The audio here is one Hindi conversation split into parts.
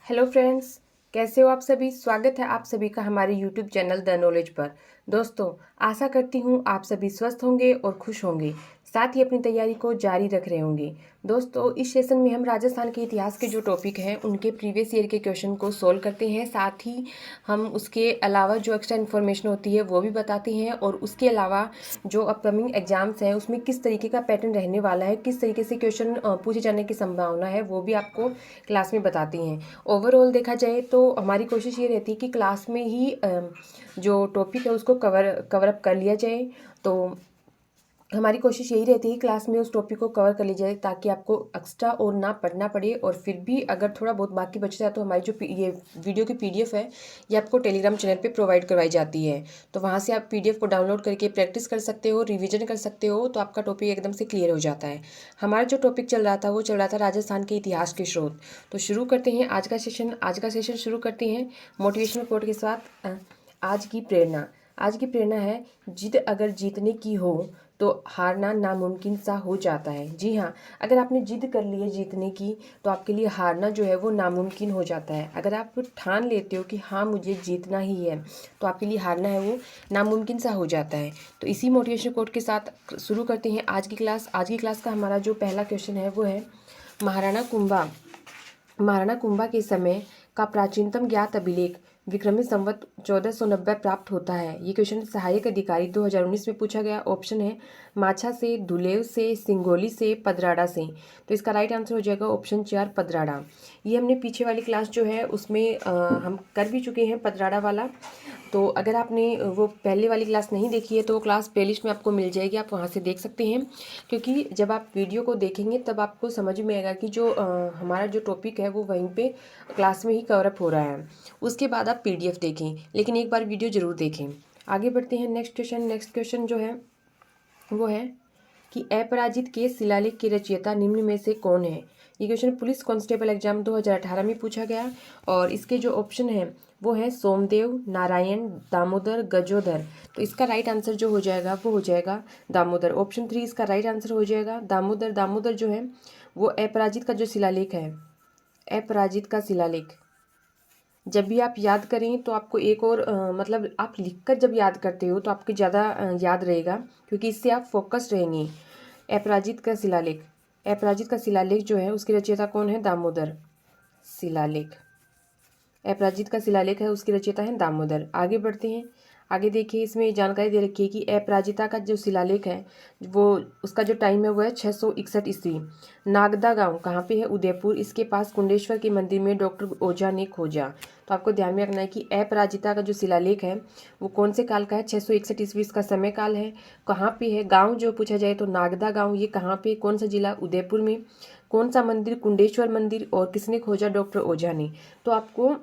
हेलो फ्रेंड्स, कैसे हो आप सभी। स्वागत है आप सभी का हमारे यूट्यूब चैनल द नॉलेज पर। दोस्तों, आशा करती हूँ आप सभी स्वस्थ होंगे और खुश होंगे, साथ ही अपनी तैयारी को जारी रख रहे होंगे। दोस्तों, इस सेशन में हम राजस्थान के इतिहास के जो टॉपिक हैं उनके प्रीवियस ईयर के क्वेश्चन को सोल्व करते हैं। साथ ही हम उसके अलावा जो एक्स्ट्रा इन्फॉर्मेशन होती है वो भी बताते हैं, और उसके अलावा जो अपकमिंग एग्जाम्स हैं उसमें किस तरीके का पैटर्न रहने वाला है, किस तरीके से क्वेश्चन पूछे जाने की संभावना है, वो भी आपको क्लास में बताती हैं। ओवरऑल देखा जाए तो हमारी कोशिश ये रहती है कि क्लास में ही जो टॉपिक है उसको कवर अप कर लिया जाए। तो हमारी कोशिश यही रहती है क्लास में उस टॉपिक को कवर कर लिया जाए, ताकि आपको एक्स्ट्रा और ना पढ़ना पड़े। और फिर भी अगर थोड़ा बहुत बाकी बच जाए तो हमारी जो ये वीडियो की पीडीएफ है ये आपको टेलीग्राम चैनल पे प्रोवाइड करवाई जाती है। तो वहाँ से आप पीडीएफ को डाउनलोड करके प्रैक्टिस कर सकते हो, रिविजन कर सकते हो, तो आपका टॉपिक एकदम से क्लियर हो जाता है। हमारा जो टॉपिक चल रहा था वो चल रहा था राजस्थान के इतिहास के स्रोत। तो शुरू करते हैं आज का सेशन शुरू करते हैं मोटिवेशनल कोट के साथ। आज की प्रेरणा। आज की प्रेरणा है, जिद अगर जीतने की हो तो हारना नामुमकिन सा हो जाता है। जी हाँ, अगर आपने जिद कर ली है जीतने की तो आपके लिए हारना जो है वो नामुमकिन हो जाता है। अगर आप ठान लेते हो कि हाँ मुझे जीतना ही है, तो आपके लिए हारना है वो नामुमकिन सा हो जाता है। तो इसी मोटिवेशन कोट के साथ शुरू करते हैं आज की क्लास। आज की क्लास का हमारा जो पहला क्वेश्चन है वो है, महाराणा कुंभा के समय का प्राचीनतम ज्ञात अभिलेख विक्रमी संवत 1490 प्राप्त होता है। ये क्वेश्चन सहायक अधिकारी 2019 में पूछा गया। ऑप्शन है माछा से, धुलेव से, सिंगोली से, पदराड़ा से। तो इसका राइट आंसर हो जाएगा ऑप्शन 4 पदराड़ा। ये हमने पीछे वाली क्लास जो है उसमें हम कर भी चुके हैं पदराड़ा वाला। तो अगर आपने वो पहले वाली क्लास नहीं देखी है तो वो क्लास प्लेलिस्ट में आपको मिल जाएगी, आप वहाँ से देख सकते हैं। क्योंकि जब आप वीडियो को देखेंगे तब आपको समझ में आएगा कि जो हमारा जो टॉपिक है वो वहीं पे क्लास में ही कवर अप हो रहा है। उसके बाद आप पीडीएफ देखें, लेकिन एक बार वीडियो ज़रूर देखें। आगे बढ़ते हैं नेक्स्ट क्वेश्चन जो है वो है कि अपराजित के शिलालेख के रचयिता निम्न में से कौन है। ये क्वेश्चन पुलिस कांस्टेबल एग्जाम 2018 में पूछा गया, और इसके जो ऑप्शन है वो है सोमदेव, नारायण, दामोदर, गजोधर। तो इसका राइट आंसर जो हो जाएगा वो हो जाएगा दामोदर। ऑप्शन 3 इसका राइट आंसर हो जाएगा दामोदर। दामोदर जो है वो अपराजित का जो शिलालेख है, अपराजित का शिलालेख जब भी आप याद करें तो आपको एक और मतलब आप लिखकर जब याद करते हो तो आपको ज़्यादा याद रहेगा, क्योंकि इससे आप फोकस रहेंगे। अपराजित का शिलालेख, अपराजित का शिलालेख जो है उसकी रचयिता कौन है, दामोदर। शिलालेख, अपराजित का शिलालेख है उसकी रचयिता है दामोदर। आगे बढ़ते हैं। आगे देखिए, इसमें जानकारी दे रखी है कि अपराजिता का जो शिलालेख है वो उसका जो टाइम है वो है 661 ईस्वी। नागदा गांव कहाँ पे है, उदयपुर। इसके पास कुंडेश्वर के मंदिर में डॉक्टर ओझा ने खोजा। तो आपको ध्यान में रखना है कि अपराजिता का जो शिलालेख है वो कौन से काल का है, 661 ईस्वी इसका समय काल है। कहाँ पे है, गांव जो पूछा जाए तो नागदा गांव। ये कहाँ पे, कौन सा जिला, उदयपुर में। कौन सा मंदिर, कुंडेश्वर मंदिर। और किसने खोजा, डॉक्टर ओझा ने। तो आपको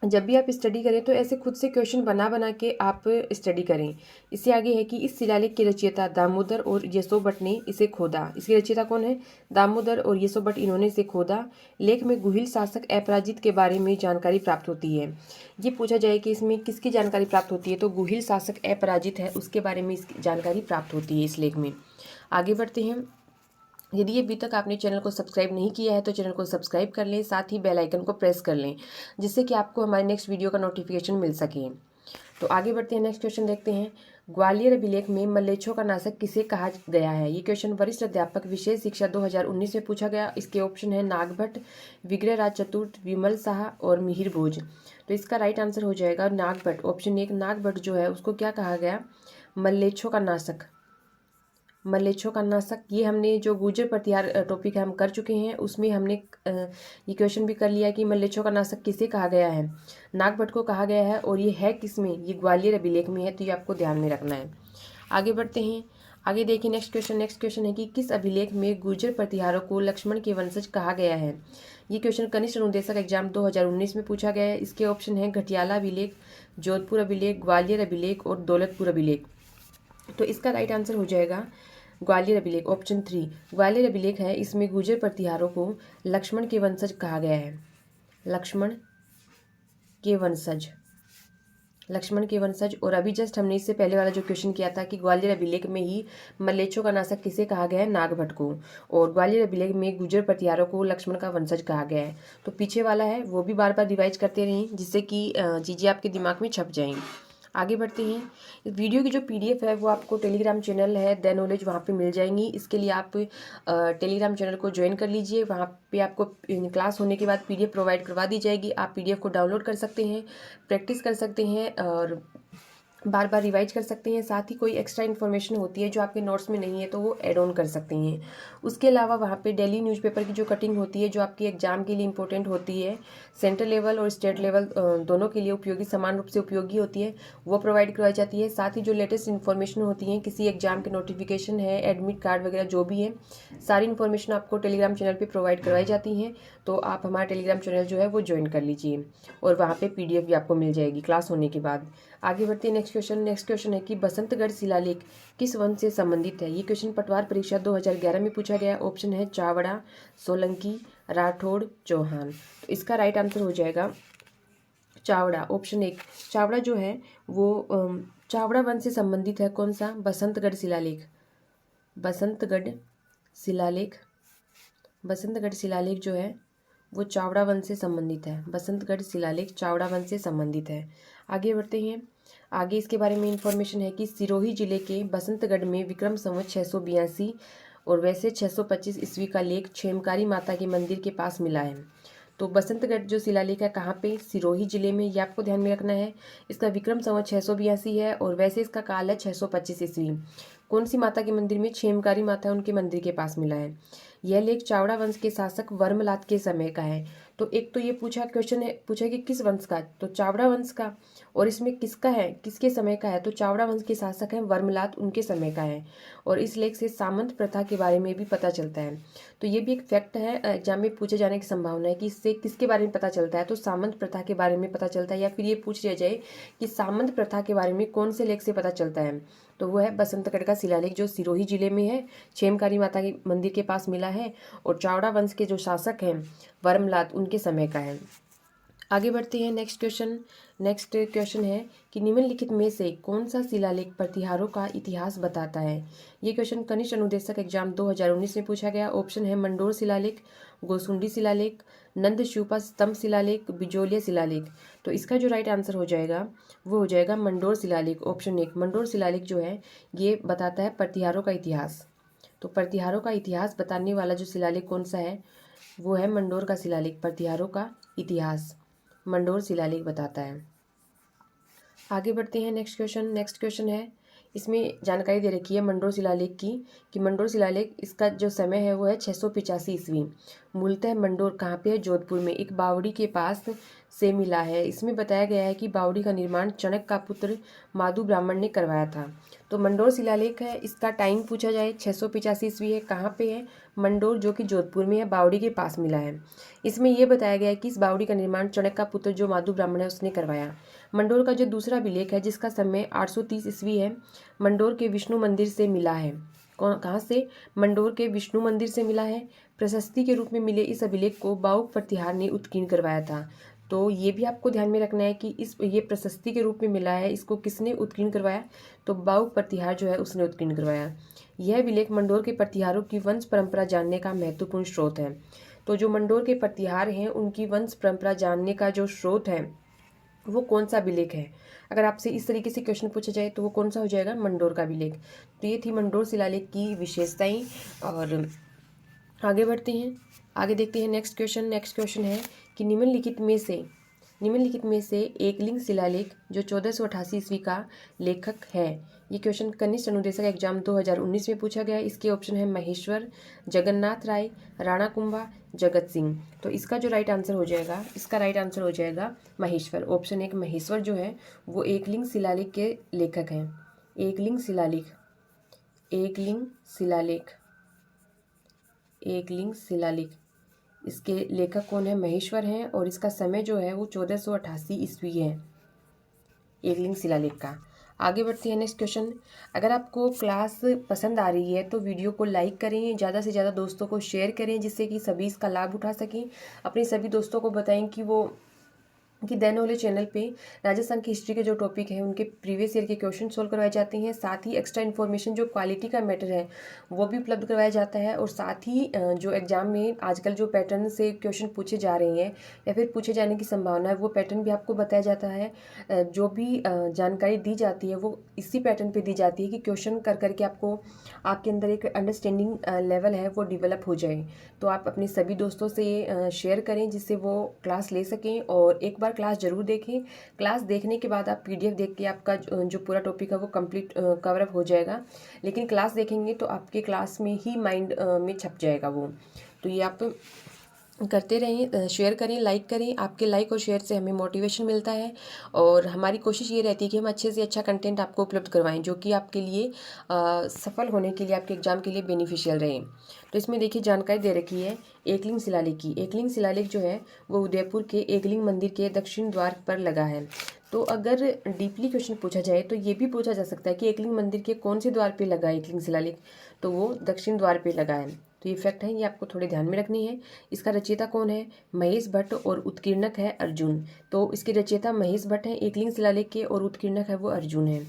जब भी आप स्टडी करें तो ऐसे खुद से क्वेश्चन बना बना के आप स्टडी करें। इससे आगे है कि इस शिलालेख के रचयिता दामोदर और यशोभट्ट ने इसे खोदा। इसके रचयिता कौन है, दामोदर और यशोभट्ट, इन्होंने इसे खोदा। लेख में गुहिल शासक अपराजित के बारे में जानकारी प्राप्त होती है। ये पूछा जाए कि इसमें किसकी जानकारी प्राप्त होती है, तो गुहिल शासक अपराजित है उसके बारे में इसकी जानकारी प्राप्त होती है इस लेख में। आगे बढ़ते हैं। यदि अभी तक आपने चैनल को सब्सक्राइब नहीं किया है तो चैनल को सब्सक्राइब कर लें, साथ ही बेल आइकन को प्रेस कर लें, जिससे कि आपको हमारे नेक्स्ट वीडियो का नोटिफिकेशन मिल सके। तो आगे बढ़ते हैं, नेक्स्ट क्वेश्चन देखते हैं। ग्वालियर अभिलेख में मल्लेच्छों का नाशक किसे कहा गया है। ये क्वेश्चन वरिष्ठ अध्यापक विशेष शिक्षा 2019 में पूछा गया। इसके ऑप्शन है नागभट्ट, विग्रहराज चतुर्थ, विमल शाह और मिहिर भोज। तो इसका राइट आंसर हो जाएगा नागभट्ट। ऑप्शन 1 नागभट्ट जो है उसको क्या कहा गया, मल्लेच्छों का नाशक। मल्लेच्छों का नाशक, ये हमने जो गुर्जर प्रतिहार टॉपिक है हम कर चुके हैं, उसमें हमने ये क्वेश्चन भी कर लिया कि मल्लेच्छों का नाशक किसे कहा गया है, नागभट्ट को कहा गया है। और ये है किस में, ये ग्वालियर अभिलेख में है। तो ये आपको ध्यान में रखना है। आगे बढ़ते हैं। आगे देखिए नेक्स्ट क्वेश्चन है कि किस अभिलेख में गुर्जर प्रतिहारों को लक्ष्मण के वंशज कहा गया है। ये क्वेश्चन कनिष्ठ अनुदेशक एग्जाम 2019 में पूछा गया है। इसके ऑप्शन है घटियाला अभिलेख, जोधपुर अभिलेख, ग्वालियर अभिलेख और दौलतपुर अभिलेख। तो इसका राइट आंसर हो जाएगा ग्वालियर अभिलेख। ऑप्शन 3 ग्वालियर अभिलेख है, इसमें गुर्जर प्रतिहारों को लक्ष्मण के वंशज कहा गया है। लक्ष्मण के वंशज। लक्ष्मण के वंशज। और अभी जस्ट हमने इससे पहले वाला जो क्वेश्चन किया था कि ग्वालियर अभिलेख में ही मल्लेच्छों का नाशक किसे कहा गया है, नागभट्ट को। और ग्वालियर अभिलेख में गुर्जर प्रतिहारों को लक्ष्मण का वंशज कहा गया है। तो पीछे वाला है वो भी बार बार रिवाइज करते रहें जिससे कि चीज़ें आपके दिमाग में छप जाएं। आगे बढ़ते हैं। इस वीडियो की जो पीडीएफ है वो आपको टेलीग्राम चैनल है द नॉलेज, वहाँ पे मिल जाएंगी। इसके लिए आप टेलीग्राम चैनल को ज्वाइन कर लीजिए। वहाँ पे आपको क्लास होने के बाद पीडीएफ प्रोवाइड करवा दी जाएगी। आप पीडीएफ को डाउनलोड कर सकते हैं, प्रैक्टिस कर सकते हैं और बार बार रिवाइज कर सकते हैं। साथ ही कोई एक्स्ट्रा इन्फॉर्मेशन होती है जो आपके नोट्स में नहीं है तो वो ऐड ऑन कर सकते हैं। उसके अलावा वहाँ पे डेली न्यूज़पेपर की जो कटिंग होती है जो आपकी एग्जाम के लिए इंपॉर्टेंट होती है, सेंट्रल लेवल और स्टेट लेवल दोनों के लिए उपयोगी, समान रूप से उपयोगी होती है, वो प्रोवाइड करवाई जाती है। साथ ही जो लेटेस्ट इन्फॉर्मेशन होती है, किसी एग्जाम के नोटिफिकेशन है, एडमिट कार्ड वगैरह जो भी है, सारी इन्फॉर्मेशन आपको टेलीग्राम चैनल पर प्रोवाइड करवाई जाती हैं। तो आप हमारा टेलीग्राम चैनल जो है वो ज्वाइन कर लीजिए और वहाँ पर PDF भी आपको मिल जाएगी क्लास होने के बाद। आगे बढ़ते हैं नेक्स्ट क्वेश्चन है कि बसंतगढ़ शिलालेख किस वंश से संबंधित है। ये क्वेश्चन पटवार परीक्षा 2011 में पूछा गया। ऑप्शन है चावड़ा, सोलंकी, राठौड़, चौहान। तो इसका राइट आंसर हो जाएगा चावड़ा, ऑप्शन 1। चावड़ा जो है वो चावड़ा वंश से संबंधित है। कौन सा? बसंतगढ़ शिलालेख। बसंतगढ़ शिलालेख, बसंतगढ़ शिलालेख जो है वो चावड़ा वंश से संबंधित है। बसंतगढ़ शिलालेख चावड़ा वंश से संबंधित है। आगे बढ़ते हैं। आगे इसके बारे में इंफॉर्मेशन है कि सिरोही जिले के बसंतगढ़ में विक्रम संवत 682 और वैसे 625 ईस्वी का लेख क्षेमकारी माता के मंदिर के पास मिला है। तो बसंतगढ़ जो शिलालेख है कहाँ पे? सिरोही जिले में, ये आपको ध्यान में रखना है। इसका विक्रम संवत 682 है और वैसे इसका काल है 625 ईस्वी। कौन सी माता के मंदिर में? क्षेमकारी माता, उनके मंदिर के पास मिला है। यह लेख चावड़ा वंश के शासक वर्मलात के समय का है। तो एक तो ये क्वेश्चन है पूछा कि किस वंश का, तो चावड़ा वंश का। और इसमें किसका है, किसके समय का है? तो चावड़ा वंश के शासक हैं वर्मलात, उनके समय का है। और इस लेख से सामंत प्रथा के बारे में भी पता चलता है। तो ये भी एक फैक्ट है, एग्जाम में पूछे जाने की संभावना है कि इससे किसके बारे में पता चलता है। तो सामंत प्रथा के बारे में पता चलता है। या फिर ये पूछ लिया जाए कि सामंत प्रथा के बारे में कौन से लेख से पता चलता है, तो वो है बसंतगढ़ का शिलालेख जो सिरोही जिले में है, क्षेमकारी माता के मंदिर के पास मिला है और चावड़ा वंश के जो शासक हैं वर्मलात, उनके समय का है। आगे बढ़ते हैं। नेक्स्ट क्वेश्चन है कि निम्नलिखित में से कौन सा शिलालेख प्रतिहारों का इतिहास बताता है। ये क्वेश्चन कनिष्ठ अनुदेशक एग्जाम 2019 में पूछा गया। ऑप्शन है मंडोर शिलालेख, गोसुंडी शिलालेख, नंद शिवपा स्तंभ शिलालेख, बिजोलिया शिलालेख। तो इसका जो राइट आंसर हो जाएगा वो हो जाएगा मंडोर शिलालेख, ऑप्शन 1। मंडोर शिलालेख जो है ये बताता है प्रतिहारों का इतिहास। तो प्रतिहारों का इतिहास बताने वाला जो शिलालेख कौन सा है वो है मंडोर का शिलालेख। प्रतिहारों का इतिहास मंडोर शिलालेख बताता है। आगे बढ़ते हैं। नेक्स्ट क्वेश्चन है, इसमें जानकारी दे रखी है मंडोर शिलालेख की कि मंडोर शिलालेख इसका जो समय है वो है 685 ईस्वी। मूलतः मंडोर कहाँ पे है? जोधपुर में, एक बावड़ी के पास से मिला है। इसमें बताया गया है कि बावड़ी का निर्माण चणक का पुत्र माधु ब्राह्मण ने करवाया था। तो मंडोर शिलालेख है, इसका टाइम पूछा जाए 685 ईस्वी है। कहाँ पे है? मंडोर, जो कि जोधपुर में है, बावड़ी के पास मिला है। इसमें यह बताया गया है कि इस बावड़ी का निर्माण चणक का पुत्र जो माधु ब्राह्मण है उसने करवाया। मंडोर का जो दूसरा अभिलेख है जिसका समय 830 ईस्वी है, मंडोर के विष्णु मंदिर से मिला है। कहाँ से? मंडोर के विष्णु मंदिर से मिला है। प्रशस्ति के रूप में मिले इस अभिलेख को बाउक प्रतिहार ने उत्कीर्ण करवाया था। तो ये भी आपको ध्यान में रखना है कि ये प्रशस्ति के रूप में मिला है, इसको किसने उत्कीर्ण करवाया? तो बाउक प्रतिहार जो है उसने उत्कीर्ण करवाया। यह अभिलेख मंडोर के प्रतिहारों की वंश परंपरा जानने का महत्वपूर्ण स्रोत है। तो जो मंडोर के प्रतिहार हैं उनकी वंश परंपरा जानने का जो स्रोत है वो कौन सा अभिलेख है? अगर आपसे इस तरीके से क्वेश्चन पूछा जाए तो वो कौन सा हो जाएगा? मंडोर का अभिलेख। तो ये थी मंडोर शिलालेख की विशेषताएं। और आगे बढ़ते हैं, आगे देखते हैं। नेक्स्ट क्वेश्चन है कि निम्नलिखित में से एकलिंग शिलालेख जो 1488 ईस्वी का लेखक है। ये क्वेश्चन कनिष्ठ अनुदेशक एग्जाम 2019 में पूछा गया। इसके ऑप्शन है महेश्वर, जगन्नाथ राय, राणा कुंभा, जगत सिंह। तो इसका जो राइट आंसर हो जाएगा महेश्वर, ऑप्शन 1। महेश्वर जो है वो एकलिंग शिलालेख के लेखक हैं। एकलिंग शिलालेख इसके लेखक कौन है? महेश्वर हैं और इसका समय जो है वो 1488 ईस्वी है, एकलिंग शिलालेख का। आगे बढ़ते हैं। नेक्स्ट क्वेश्चन, अगर आपको क्लास पसंद आ रही है तो वीडियो को लाइक करें, ज़्यादा से ज़्यादा दोस्तों को शेयर करें जिससे कि सभी इसका लाभ उठा सकें। अपने सभी दोस्तों को बताएं कि वो कि द नॉलेज चैनल पे राजस्थान की हिस्ट्री के जो टॉपिक हैं उनके प्रीवियस ईयर के क्वेश्चन सोल्व करवाए जाते हैं। साथ ही एक्स्ट्रा इन्फॉर्मेशन जो क्वालिटी का मैटर है वो भी उपलब्ध करवाया जाता है। और साथ ही जो एग्जाम में आजकल जो पैटर्न से क्वेश्चन पूछे जा रहे हैं या फिर पूछे जाने की संभावना है वो पैटर्न भी आपको बताया जाता है। जो भी जानकारी दी जाती है वो इसी पैटर्न पर दी जाती है कि क्वेश्चन कर करके आपको आपके अंदर एक अंडरस्टैंडिंग लेवल है वो डिवेलप हो जाए। तो आप अपने सभी दोस्तों से शेयर करें जिससे वो क्लास ले सकें और एक बार क्लास ज़रूर देखें। क्लास देखने के बाद आप पीडीएफ देख के आपका जो पूरा टॉपिक है वो कंप्लीट कवर अप हो जाएगा। लेकिन क्लास देखेंगे तो आपके क्लास में ही माइंड में छप जाएगा वो। तो ये आप करते रहें, शेयर करें, लाइक करें। आपके लाइक और शेयर से हमें मोटिवेशन मिलता है और हमारी कोशिश ये रहती है कि हम अच्छे से अच्छा कंटेंट आपको उपलब्ध करवाएं जो कि आपके लिए सफल होने के लिए, आपके एग्जाम के लिए बेनिफिशियल रहे। तो इसमें देखिए जानकारी दे रखी है एकलिंग शिलालेख की। एकलिंग शिलालेख जो है वो उदयपुर के एकलिंग मंदिर के दक्षिण द्वार पर लगा है। तो अगर डीपली क्वेश्चन पूछा जाए तो ये भी पूछा जा सकता है कि एकलिंग मंदिर के कौन से द्वार पे लगा है एकलिंग शिलालेख, तो वो दक्षिण द्वार पे लगा है। तो ये फैक्ट है, ये आपको थोड़े ध्यान में रखनी है। इसका रचयिता कौन है? महेश भट्ट और उत्कीर्णक है अर्जुन। तो इसके रचयिता महेश भट्ट है एकलिंग शिलालेख के और उत्कीर्णक है वो अर्जुन है।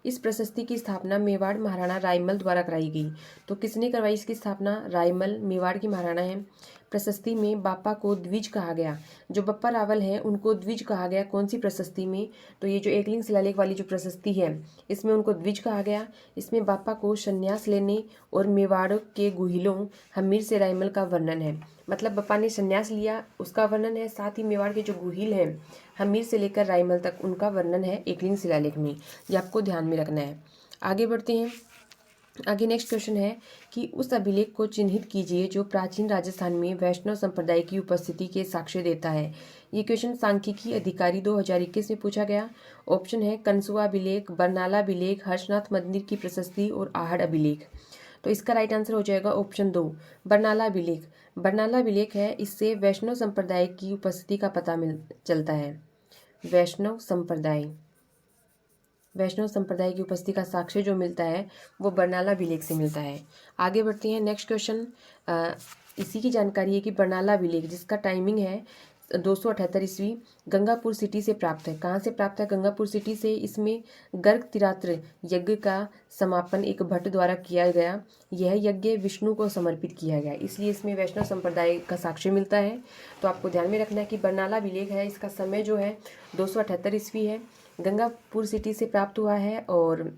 इस प्रशस्ति की स्थापना मेवाड़ महाराणा रायमल द्वारा कराई गई। तो किसने करवाई इसकी स्थापना? रायमल मेवाड़ की महाराणा है। प्रशस्ति में बापा को द्विज कहा गया। जो बप्पा रावल हैं उनको द्विज कहा गया कौन सी प्रशस्ति में? तो ये जो एकलिंग शिलालेख वाली जो प्रशस्ति है इसमें उनको द्विज कहा गया। इसमें बापा को संन्यास लेने और मेवाड़ के गुहिलों हमीर से रायमल का वर्णन है। मतलब बप्पा ने संन्यास लिया उसका वर्णन है। साथ ही मेवाड़ के जो गुहिल हैं हमीर से लेकर रायमल तक उनका वर्णन है एकलिंग शिलालेख में। ये आपको ध्यान में रखना है। आगे बढ़ते हैं। आगे नेक्स्ट क्वेश्चन है कि उस अभिलेख को चिन्हित कीजिए जो प्राचीन राजस्थान में वैष्णव संप्रदाय की उपस्थिति के साक्ष्य देता है। ये क्वेश्चन सांख्यिकी अधिकारी 2021 में पूछा गया। ऑप्शन है कंसुआ अभिलेख, बरनाला अभिलेख, हर्षनाथ मंदिर की प्रशस्ति और आहड़ अभिलेख। तो इसका राइट आंसर हो जाएगा ऑप्शन 2 बरनाला अभिलेख। बरनाला अभिलेख है, इससे वैष्णव संप्रदाय की उपस्थिति का पता चलता है। वैष्णव संप्रदाय की उपस्थिति का साक्ष्य जो मिलता है वो बरनाला अभिलेख से मिलता है। आगे बढ़ते हैं। नेक्स्ट क्वेश्चन इसी की जानकारी है कि बरनाला अभिलेख जिसका टाइमिंग है 278 ईस्वी गंगापुर सिटी से प्राप्त है। कहाँ से प्राप्त है? गंगापुर सिटी से। इसमें गर्ग तिरात्र यज्ञ का समापन एक भट्ट द्वारा किया गया। यह यज्ञ विष्णु को समर्पित किया गया, इसलिए इसमें वैष्णव संप्रदाय का साक्ष्य मिलता है। तो आपको ध्यान में रखना है कि बरनाला अभिलेख है, इसका समय जो है 278 ईस्वी है, गंगापुर सिटी से प्राप्त हुआ है। और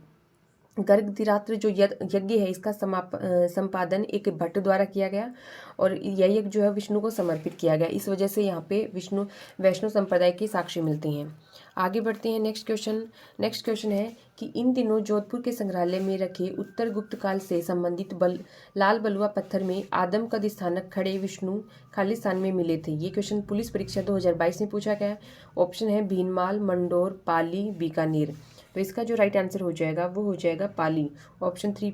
गर्ग तिरात्र जो यज्ञ है इसका संपादन एक भट्ट द्वारा किया गया और यह यज्ञ जो है विष्णु को समर्पित किया गया। इस वजह से यहाँ पे वैष्णव संप्रदाय के साक्ष्य मिलते हैं। आगे बढ़ते हैं। नेक्स्ट क्वेश्चन है कि इन दिनों जोधपुर के संग्रहालय में रखे उत्तर गुप्त काल से संबंधित लाल बलुआ पत्थर में आदम कद स्थानक खड़े विष्णु खालिस्तान में मिले थे। ये क्वेश्चन पुलिस परीक्षा 2022 में पूछा गया। ऑप्शन है भीनमाल, मंडोर, पाली, बीकानेर। तो इसका जो राइट आंसर हो जाएगा वो हो जाएगा पाली। ऑप्शन 3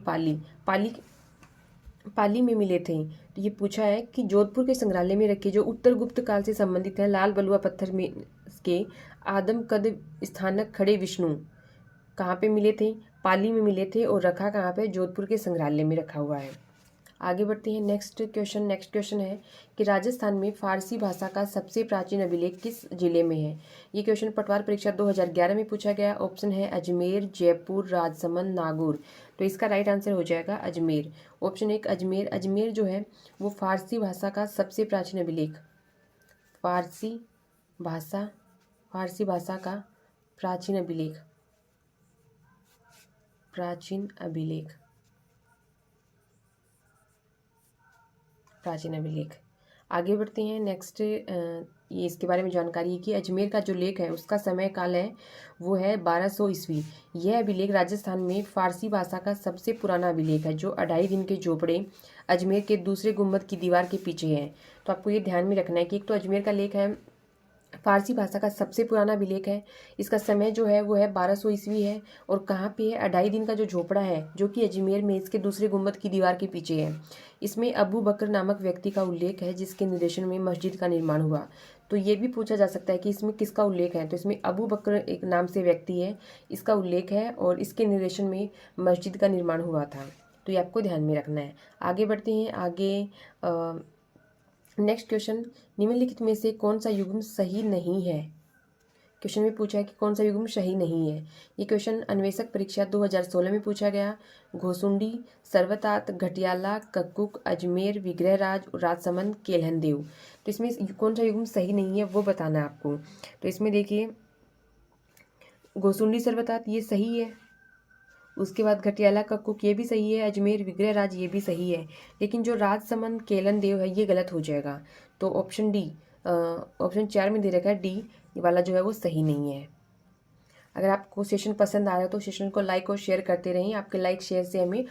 पाली में मिले थे। तो ये पूछा है कि जोधपुर के संग्रहालय में रखे जो उत्तर गुप्त काल से संबंधित है लाल बलुआ पत्थर में के आदम कद स्थानक खड़े विष्णु कहाँ पे मिले थे? पाली में मिले थे। और रखा कहाँ पे? जोधपुर के संग्रहालय में रखा हुआ है। आगे बढ़ते हैं। नेक्स्ट क्वेश्चन है कि राजस्थान में फारसी भाषा का सबसे प्राचीन अभिलेख किस जिले में है? ये क्वेश्चन पटवार परीक्षा 2011 में पूछा गया। ऑप्शन है अजमेर, जयपुर, राजसमंद, नागौर। तो इसका राइट आंसर हो जाएगा अजमेर। ऑप्शन 1 अजमेर। अजमेर जो है वो फारसी भाषा का सबसे प्राचीन अभिलेख, फारसी भाषा का प्राचीन अभिलेख। आगे बढ़ते हैं। नेक्स्ट ये इसके बारे में जानकारी है कि अजमेर का जो लेख है उसका समय काल है वो है 1200 ईस्वी। यह अभिलेख राजस्थान में फारसी भाषा का सबसे पुराना अभिलेख है जो 2.5 दिन के झोपड़े अजमेर के दूसरे गुम्बद की दीवार के पीछे है। तो आपको ये ध्यान में रखना है कि एक तो अजमेर का लेख है, फारसी भाषा का सबसे पुराना अभिलेख है, इसका समय जो है वो है 1200 ईस्वी है। और कहाँ पे है? 2.5 दिन का जो झोपड़ा है जो कि अजमेर में इसके दूसरे गुम्बद की दीवार के पीछे है। इसमें अबू बकर नामक व्यक्ति का उल्लेख है जिसके निर्देशन में मस्जिद का निर्माण हुआ। तो ये भी पूछा जा सकता है कि इसमें किसका उल्लेख है? तो इसमें अबू बकर एक नाम से व्यक्ति है, इसका उल्लेख है और इसके निर्देशन में मस्जिद का निर्माण हुआ था। तो ये आपको ध्यान में रखना है। आगे बढ़ते हैं। नेक्स्ट क्वेश्चन, निम्नलिखित में से कौन सा युग्म सही नहीं है? क्वेश्चन में पूछा है कि कौन सा युग्म सही नहीं है। ये क्वेश्चन अन्वेषक परीक्षा 2016 में पूछा गया। घोसुंडी, सर्वतात, घटियाला, कक्कुक, अजमेर, विग्रहराज, राजसमंद, केलहनदेव। तो इसमें कौन सा युग्म सही नहीं है वो बताना है आपको। तो इसमें देखिए घोसुंडी सर्वतात ये सही है, उसके बाद घटियाला कक्कुक ये भी सही है, अजमेर विग्रहराज ये भी सही है, लेकिन जो राजसमंद केलनदेव है ये गलत हो जाएगा। तो ऑप्शन डी, ऑप्शन 4 में दे रखा है डी वाला जो है वो सही नहीं है। अगर आपको सेशन पसंद आ रहा है तो सेशन को लाइक और शेयर करते रहें। आपके लाइक शेयर से हमें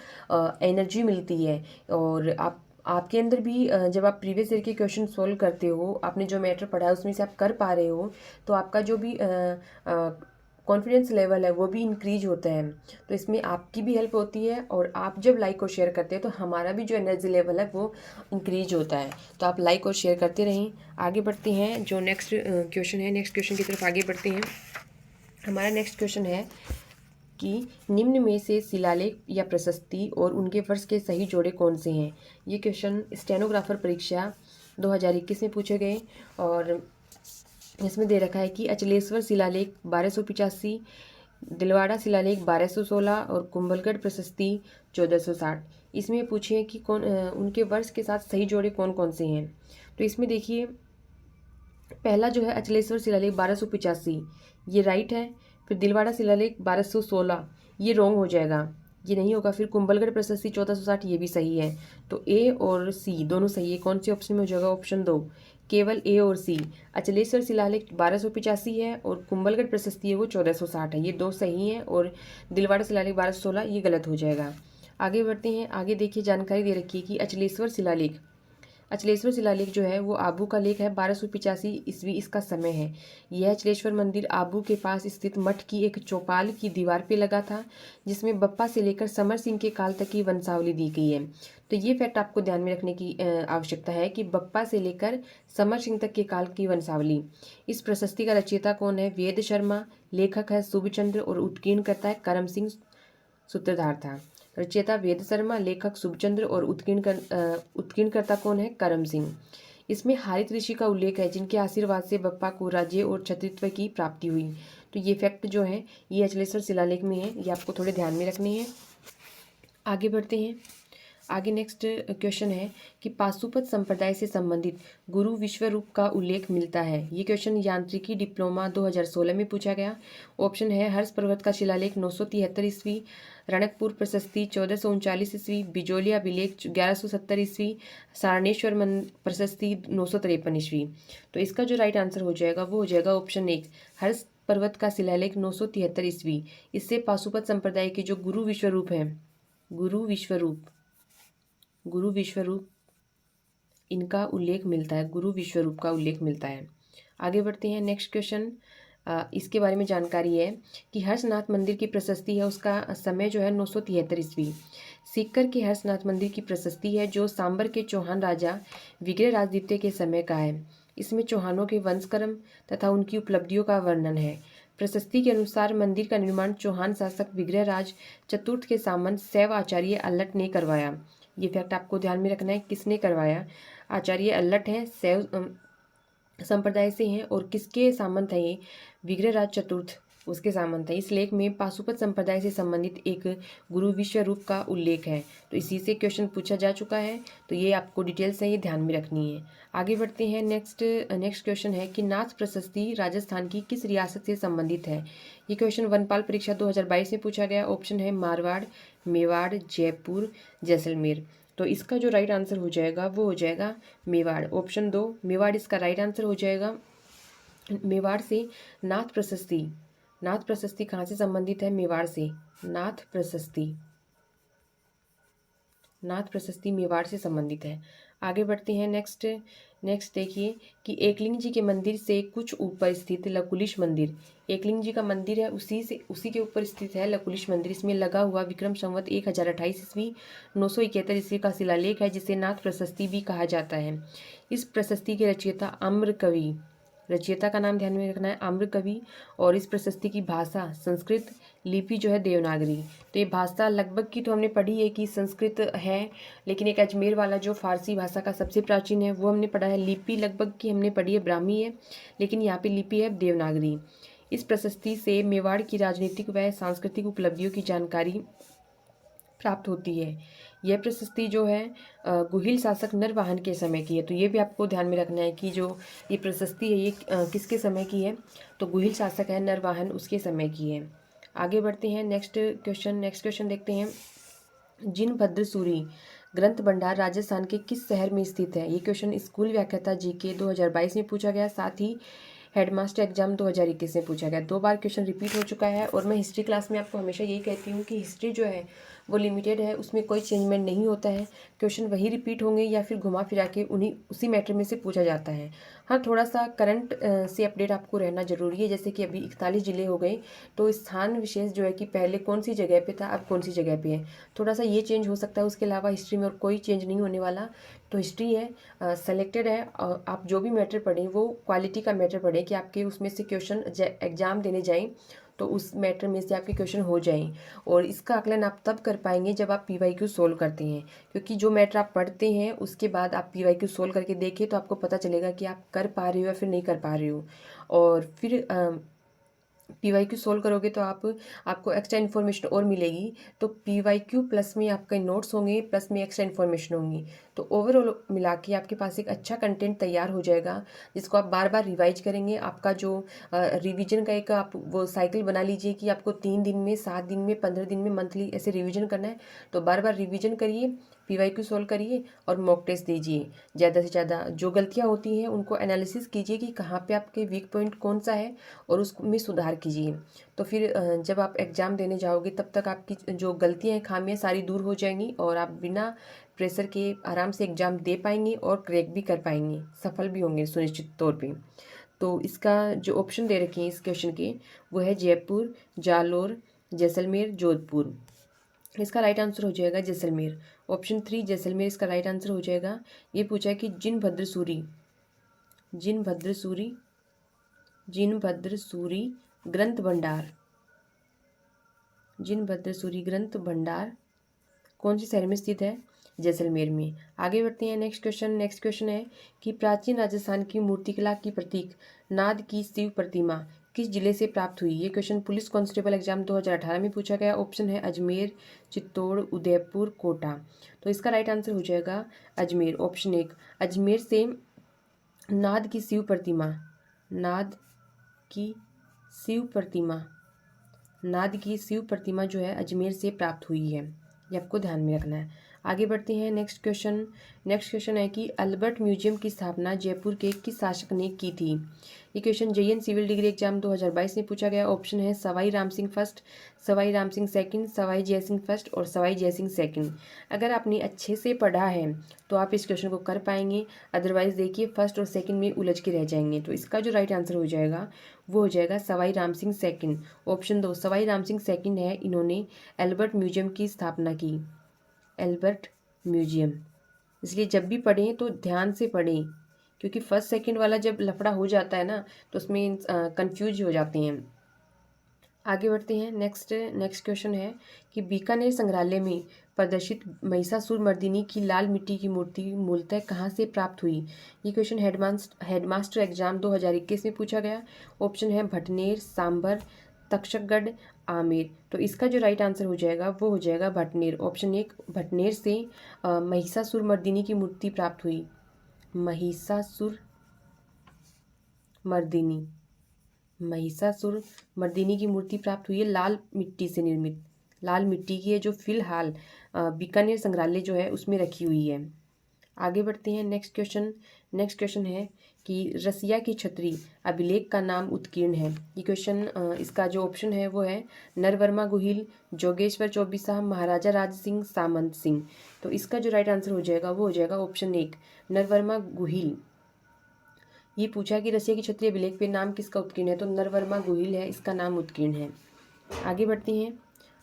एनर्जी मिलती है, और आपके अंदर भी जब आप प्रीवियस ईयर के क्वेश्चन सॉल्व करते हो, आपने जो मैटर पढ़ा है उसमें से आप कर पा रहे हो, तो आपका जो भी कॉन्फिडेंस लेवल है वो भी इंक्रीज होता है। तो इसमें आपकी भी हेल्प होती है, और आप जब लाइक और शेयर करते हैं तो हमारा भी जो एनर्जी लेवल है वो इंक्रीज होता है। तो आप लाइक और शेयर करते रहें। आगे बढ़ते हैं, जो नेक्स्ट क्वेश्चन है, नेक्स्ट क्वेश्चन की तरफ आगे बढ़ते हैं। हमारा नेक्स्ट क्वेश्चन है कि निम्न में से शिलालेख या प्रशस्ति और उनके वर्ष के सही जोड़े कौन से हैं। ये क्वेश्चन स्टेनोग्राफर परीक्षा 2021 में पूछे गए, और इसमें दे रखा है कि अचलेश्वर शिलालेख 1285, दिलवाड़ा शिलालेख 1216 और कुंभलगढ़ प्रशस्ति 1460। इसमें पूछे कि कौन उनके वर्ष के साथ सही जोड़े कौन कौन से हैं। तो इसमें देखिए पहला जो है अचलेश्वर शिलालेख 1285 ये राइट है। फिर दिलवाड़ा शिलालेख 1216 ये रॉन्ग हो जाएगा, ये नहीं होगा। फिर कुंभलगढ़ प्रशस्ति 1460 ये भी सही है। तो ए और सी दोनों सही है। कौन से ऑप्शन में हो जाएगा? ऑप्शन 2, केवल ए और सी। अचलेश्वर शिलालेख 1285 है और कुंभलगढ़ प्रशस्ति है वो 1460 है, ये दो सही हैं, और दिलवाड़ा शिलालेख 1216 ये गलत हो जाएगा। आगे बढ़ते हैं। आगे देखिए जानकारी दे रखी है कि अचलेश्वर शिलालेख जो है वो आबू का लेख है। 1285 ईस्वी इसका समय है। यह अचलेश्वर मंदिर आबू के पास स्थित मठ की एक चौपाल की दीवार पे लगा था, जिसमें बप्पा से लेकर समर सिंह के काल तक की वंशावली दी गई है। तो ये फैक्ट आपको ध्यान में रखने की आवश्यकता है कि बप्पा से लेकर समर सिंह तक के काल की वंशावली। इस प्रशस्ति का रचयिता कौन है? वेद शर्मा। लेखक है शुभचंद्र और उत्कीर्ण करता है करम सिंह सूत्रधार था। रचयिता वेद शर्मा, लेखक शुभचंद्र और उत्कीर्णकर्ता कौन है? करम सिंह। इसमें हारित ऋषि का उल्लेख है, जिनके आशीर्वाद से बप्पा को राज्य और छत्रित्व की प्राप्ति हुई। तो ये फैक्ट जो है ये अचलेश्वर शिलालेख में है, ये आपको थोड़े ध्यान में रखने हैं। आगे बढ़ते हैं। आगे नेक्स्ट क्वेश्चन है कि पाशुपत संप्रदाय से संबंधित गुरु विश्वरूप का उल्लेख मिलता है। ये क्वेश्चन यांत्रिकी डिप्लोमा 2016 में पूछा गया। ऑप्शन है हर्ष पर्वत का शिलालेख 973 ईस्वी, रणकपुर प्रशस्ति 1439 ईस्वी, बिजोलिया अभिलेख 1170 ईस्वी, सारणेश्वर प्रशस्ति 953 ईस्वी। तो इसका जो राइट आंसर हो जाएगा वो हो जाएगा ऑप्शन 1, हर्ष पर्वत का शिलालेख 973 ईस्वी। इससे पाशुपत संप्रदाय के जो गुरु विश्वरूप इनका उल्लेख मिलता है, गुरु विश्वरूप का उल्लेख मिलता है। आगे बढ़ते हैं। नेक्स्ट क्वेश्चन इसके बारे में जानकारी है कि हर्षनाथ मंदिर की प्रशस्ति है, उसका समय जो है 973 ईस्वी। सीकर के हर्षनाथ मंदिर की प्रशस्ति है जो सांबर के चौहान राजा विग्रहराज द्वितीय के समय का है। इसमें चौहानों के वंशक्रम तथा उनकी उपलब्धियों का वर्णन है। प्रशस्ति के अनुसार मंदिर का निर्माण चौहान शासक विग्रहराज चतुर्थ के सामंत शैव आचार्य अल्लट ने करवाया। ये फैक्ट आपको ध्यान में रखना है, किसने करवाया? आचार्य अल्लट हैं, शैव संप्रदाय से हैं, और किसके सामंत हैं ये? विग्रहराज चतुर्थ उसके सामंत है। इस लेख में पाशुपत संप्रदाय से संबंधित एक गुरु विश्वरूप का उल्लेख है। तो इसी से क्वेश्चन पूछा जा चुका है, तो ये आपको डिटेल्स है ये ध्यान में रखनी है। आगे बढ़ते हैं। नेक्स्ट क्वेश्चन है कि नाथ प्रशस्ति राजस्थान की किस रियासत से संबंधित है। ये क्वेश्चन वनपाल परीक्षा 2022 में पूछा गया। ऑप्शन है मारवाड़, मेवाड़, जयपुर, जैसलमेर। तो इसका जो राइट आंसर हो जाएगा वो हो जाएगा मेवाड़। ऑप्शन 2 मेवाड़ इसका राइट आंसर हो जाएगा। मेवाड़ से नाथ प्रशस्ति कहाँ से संबंधित है? मेवाड़ से। नाथ प्रशस्ति मेवाड़ से संबंधित है। आगे बढ़ते हैं। नेक्स्ट देखिए कि एकलिंग जी के मंदिर से कुछ ऊपर स्थित लकुलिश मंदिर, एकलिंग जी का मंदिर है उसी के ऊपर स्थित है लकुलिश मंदिर। इसमें लगा हुआ विक्रम संवत 1028 ईस्वी 971 ईस्वी का शिलालेख है, जिसे नाथ प्रशस्ति भी कहा जाता है। इस प्रशस्ति के रचयिता आम्रकवि, रचयिता का नाम ध्यान में रखना है, आम्रकवि। और इस प्रशस्ति की भाषा संस्कृत, लिपि जो है देवनागरी। तो ये भाषा लगभग की तो हमने पढ़ी है कि संस्कृत है, लेकिन एक अजमेर वाला जो फारसी भाषा का सबसे प्राचीन है वो हमने पढ़ा है। लिपि लगभग की हमने पढ़ी है ब्राह्मी है, लेकिन यहाँ पे लिपि है देवनागरी। इस प्रशस्ति से मेवाड़ की राजनीतिक व सांस्कृतिक उपलब्धियों की जानकारी प्राप्त होती है। यह प्रशस्ति जो है गुहिल शासक नरवाहन के समय की है। तो ये भी आपको ध्यान में रखना है कि जो ये प्रशस्ति है ये किसके समय की है, तो गुहिल शासक है नरवाहन, उसके समय की है। आगे बढ़ते हैं नेक्स्ट क्वेश्चन देखते हैं। जिनभद्र सूरी ग्रंथ भंडार राजस्थान के किस शहर में स्थित है? ये क्वेश्चन स्कूल व्याख्याता जीके 2022 में पूछा गया, साथ ही हेडमास्टर एग्जाम 2021 में पूछा गया। 2 बार क्वेश्चन रिपीट हो चुका है। और मैं हिस्ट्री क्लास में आपको हमेशा यही कहती हूँ कि हिस्ट्री जो है वो लिमिटेड है, उसमें कोई चेंजमेंट नहीं होता है। क्वेश्चन वही रिपीट होंगे या फिर घुमा फिरा के उसी मैटर में से पूछा जाता है। हाँ, थोड़ा सा करंट से अपडेट आपको रहना जरूरी है। जैसे कि अभी 41 जिले हो गए, तो स्थान विशेष जो है कि पहले कौन सी जगह पे था, अब कौन सी जगह पे है, थोड़ा सा ये चेंज हो सकता है। उसके अलावा हिस्ट्री में और कोई चेंज नहीं होने वाला। तो हिस्ट्री है सेलेक्टेड है। आप जो भी मैटर पढ़ें वो क्वालिटी का मैटर पढ़ें कि आपके उसमें से क्वेश्चन एग्जाम देने जाएं तो उस मैटर में से आपके क्वेश्चन हो जाएं। और इसका आकलन आप तब कर पाएंगे जब आप PYQ सोल्व करते हैं, क्योंकि जो मैटर आप पढ़ते हैं उसके बाद आप PYQ सोल्व करके देखें तो आपको पता चलेगा कि आप कर पा रहे हो या फिर नहीं कर पा रहे हो। और फिर PYQ सोल्व करोगे तो आपको एक्स्ट्रा इन्फॉर्मेशन और मिलेगी। तो PYQ प्लस में आपके नोट्स होंगे, प्लस में एक्स्ट्रा इन्फॉर्मेशन होंगी। तो ओवरऑल मिला के आपके पास एक अच्छा कंटेंट तैयार हो जाएगा, जिसको आप बार बार रिवाइज करेंगे। आपका जो रिवीजन का एक आप वो साइकिल बना लीजिए कि आपको 3 दिन में, 7 दिन में, 15 दिन में, मंथली ऐसे रिवीजन करना है। तो बार बार रिवीजन करिए, PYQ सोल्व करिए और मॉक टेस्ट दीजिए ज़्यादा से ज़्यादा। जो गलतियाँ होती हैं उनको एनालिसिस कीजिए कि कहाँ पे आपके वीक पॉइंट कौन सा है और उसमें सुधार कीजिए। तो फिर जब आप एग्ज़ाम देने जाओगे तब तक आपकी जो गलतियाँ हैं, खामियाँ सारी दूर हो जाएंगी और आप बिना प्रेशर के आराम से एग्ज़ाम दे पाएंगे और क्रैक भी कर पाएंगे, सफल भी होंगे सुनिश्चित तौर पे। तो इसका जो ऑप्शन दे रखे हैं इस क्वेश्चन के, वो है जयपुर, जालोर, जैसलमेर, जोधपुर। इसका राइट आंसर हो जाएगा जैसलमेर। ऑप्शन 3 जैसलमेर इसका राइट आंसर हो जाएगा। ये पूछा है कि जिनभद्र सूरी ग्रंथ भंडार कौन से शहर में स्थित है? जैसलमेर में। आगे बढ़ते हैं नेक्स्ट क्वेश्चन है कि प्राचीन राजस्थान की मूर्तिकला की प्रतीक नाद की शिव प्रतिमा किस जिले से प्राप्त हुई? ये क्वेश्चन पुलिस कांस्टेबल एग्जाम 2018 में पूछा गया। ऑप्शन है अजमेर, चित्तौड़, उदयपुर, कोटा। तो इसका राइट आंसर हो जाएगा अजमेर। ऑप्शन 1 अजमेर से नाद की शिव प्रतिमा जो है अजमेर से प्राप्त हुई है। ये आपको ध्यान में रखना है। आगे बढ़ते हैं नेक्स्ट क्वेश्चन है कि अल्बर्ट म्यूजियम की स्थापना जयपुर के किस शासक ने की थी? ये question JN civil degree exam 2022 में पूछा गया। ऑप्शन है Sawai Ram Singh first, Sawai Ram Singh second, Sawai Jai Singh first और सवाई जय सिंह सेकंड। अगर आपने अच्छे से पढ़ा है तो आप इस क्वेश्चन को कर पाएंगे, अदरवाइज देखिए फर्स्ट और सेकंड में उलझ के रह जाएंगे। तो इसका जो राइट आंसर हो जाएगा वो हो जाएगा Sawai Ram Singh second. Option 2 Sawai Ram Singh second है, इन्होंने एल्बर्ट म्यूजियम की स्थापना की। एल्बर्ट म्यूजियम, इसलिए जब भी पढ़ें तो ध्यान से पढ़ें, क्योंकि फर्स्ट सेकंड वाला जब लफड़ा हो जाता है ना तो उसमें कंफ्यूज हो जाते हैं। आगे बढ़ते हैं नेक्स्ट क्वेश्चन है कि बीकानेर संग्रहालय में प्रदर्शित महिषासुर मर्दिनी की लाल मिट्टी की मूर्ति मूलतः कहाँ से प्राप्त हुई? ये क्वेश्चन हेडमास्टर एग्जाम 2021 में पूछा गया। ऑप्शन है भटनेर, सांबर, तक्षकगढ़, आमेर। तो इसका जो राइट आंसर हो जाएगा वो हो जाएगा भटनेर। ऑप्शन 1 भटनेर से महिषासुर मर्दिनी की मूर्ति प्राप्त हुई। महिषासुर मर्दिनी की मूर्ति प्राप्त हुई है लाल मिट्टी से निर्मित। लाल मिट्टी की है जो फिलहाल बीकानेर संग्रहालय जो है उसमें रखी हुई है। आगे बढ़ते हैं नेक्स्ट क्वेश्चन है कि रसिया की छत्री अभिलेख का नाम उत्कीर्ण है। ये क्वेश्चन इसका जो ऑप्शन है वो है नरवर्मा गुहिल, जोगेश्वर चौबीसा, महाराजा राज सिंह, सामंत सिंह। तो इसका जो राइट आंसर हो जाएगा वो हो जाएगा ऑप्शन 1 नरवर्मा गुहिल। ये पूछा कि रसिया की क्षत्रिय अभिलेख पे नाम किसका उत्कीर्ण है, तो नरवर्मा गुहिल है, इसका नाम उत्कीर्ण है। आगे बढ़ते हैं।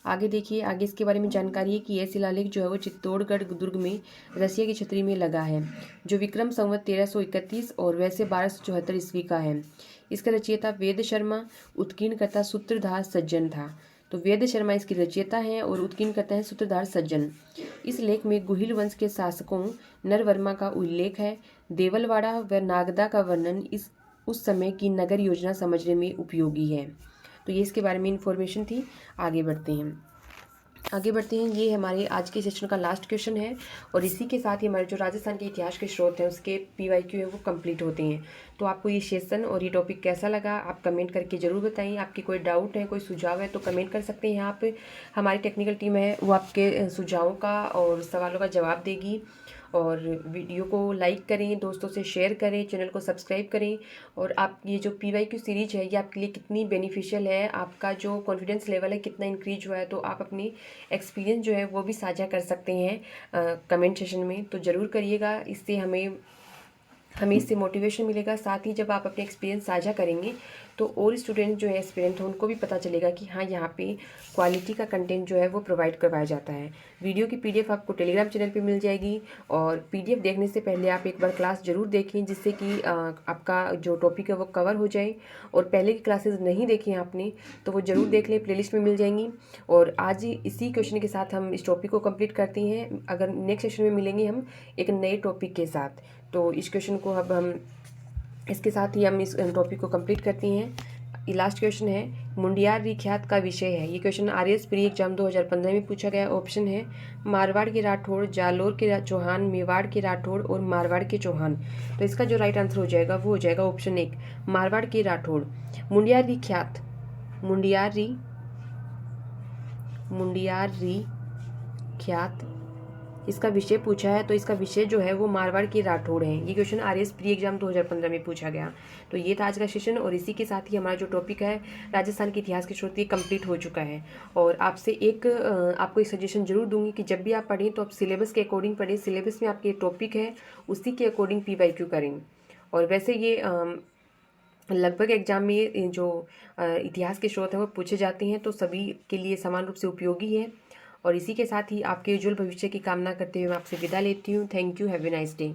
आगे देखिए, आगे इसके बारे में जानकारी है कि यह शिलालेख जो है वो चित्तौड़गढ़ दुर्ग में रसिया की छतरी में लगा है, जो विक्रम संवत 1331 और वैसे 1274 ईस्वी का है। इसका रचयिता वेद शर्मा, उत्कीर्णकर्ता सूत्रधार सज्जन था। तो वेद शर्मा इसकी रचयिता हैं और उत्कीर्ण करते हैं सूत्रधार सज्जन। इस लेख में गुहिल वंश के शासकों नरवर्मा का उल्लेख है। देवलवाड़ा व नागदा का वर्णन इस उस समय की नगर योजना समझने में उपयोगी है। तो ये इसके बारे में इन्फॉर्मेशन थी। आगे बढ़ते हैं। ये हमारे आज के सेशन का लास्ट क्वेश्चन है और इसी के साथ ही हमारे जो राजस्थान के इतिहास के स्रोत हैं उसके PYQ है वो कंप्लीट होते हैं। तो आपको ये सेशन और ये टॉपिक कैसा लगा आप कमेंट करके ज़रूर बताइए। आपकी कोई डाउट है, कोई सुझाव है तो कमेंट कर सकते हैं यहाँ पे। हमारी टेक्निकल टीम है वो आपके सुझावों का और सवालों का जवाब देगी। और वीडियो को लाइक करें, दोस्तों से शेयर करें, चैनल को सब्सक्राइब करें। और आप ये जो PYQ सीरीज है ये आपके लिए कितनी बेनिफिशियल है, आपका जो कॉन्फिडेंस लेवल है कितना इंक्रीज हुआ है, तो आप अपनी एक्सपीरियंस जो है वो भी साझा कर सकते हैं कमेंट सेशन में। तो ज़रूर करिएगा, इससे हमें इससे मोटिवेशन मिलेगा। साथ ही जब आप अपने एक्सपीरियंस साझा करेंगे तो और स्टूडेंट जो है एस्पिरेंट हैं उनको भी पता चलेगा कि हाँ यहाँ पे क्वालिटी का कंटेंट जो है वो प्रोवाइड करवाया जाता है। वीडियो की PDF आपको टेलीग्राम चैनल पे मिल जाएगी और PDF देखने से पहले आप एक बार क्लास ज़रूर देखें जिससे कि आपका जो टॉपिक है वो कवर हो जाए। और पहले की क्लासेस नहीं देखी हैं आपने तो वो ज़रूर देख लें, प्लेलिस्ट में मिल जाएंगी। और आज इसी क्वेश्चन के साथ हम इस टॉपिक को कंप्लीट करते हैं। अगर नेक्स्ट सेशन में मिलेंगे हम एक नए टॉपिक के साथ। तो इस क्वेश्चन को अब हम इसके साथ ही हम इस टॉपिक को कंप्लीट करते हैं। ये लास्ट क्वेश्चन है, मुंडियार ख्यात का विषय है। ये क्वेश्चन RS प्री एग्जाम 2015 में पूछा गया। ऑप्शन है मारवाड़ के राठौड़, जालोर के चौहान, मेवाड़ के राठौड़ और मारवाड़ के चौहान। तो इसका जो राइट आंसर हो जाएगा वो हो जाएगा ऑप्शन 1 मारवाड़ के राठौड़। मुंडियार ख्यात इसका विषय पूछा है तो इसका विषय जो है वो मारवाड़ के राठौड़ है। ये क्वेश्चन RS प्री एग्जाम 2015 में पूछा गया। तो ये था आज का सेशन और इसी के साथ ही हमारा जो टॉपिक है राजस्थान के इतिहास के स्रोत कंप्लीट हो चुका है। और आपसे आपको एक सजेशन जरूर दूंगी कि जब भी आप पढ़ें तो आप सिलेबस के अकॉर्डिंग पढ़ें। सिलेबस में आपके टॉपिक है उसी के अकॉर्डिंग PYQ करें। और वैसे ये लगभग एग्जाम में जो इतिहास के स्रोत हैं वो पूछे जाते हैं तो सभी के लिए समान रूप से उपयोगी है। और इसी के साथ ही आपके उज्जवल भविष्य की कामना करते हुए मैं आपसे विदा लेती हूँ। Thank you, have a nice day.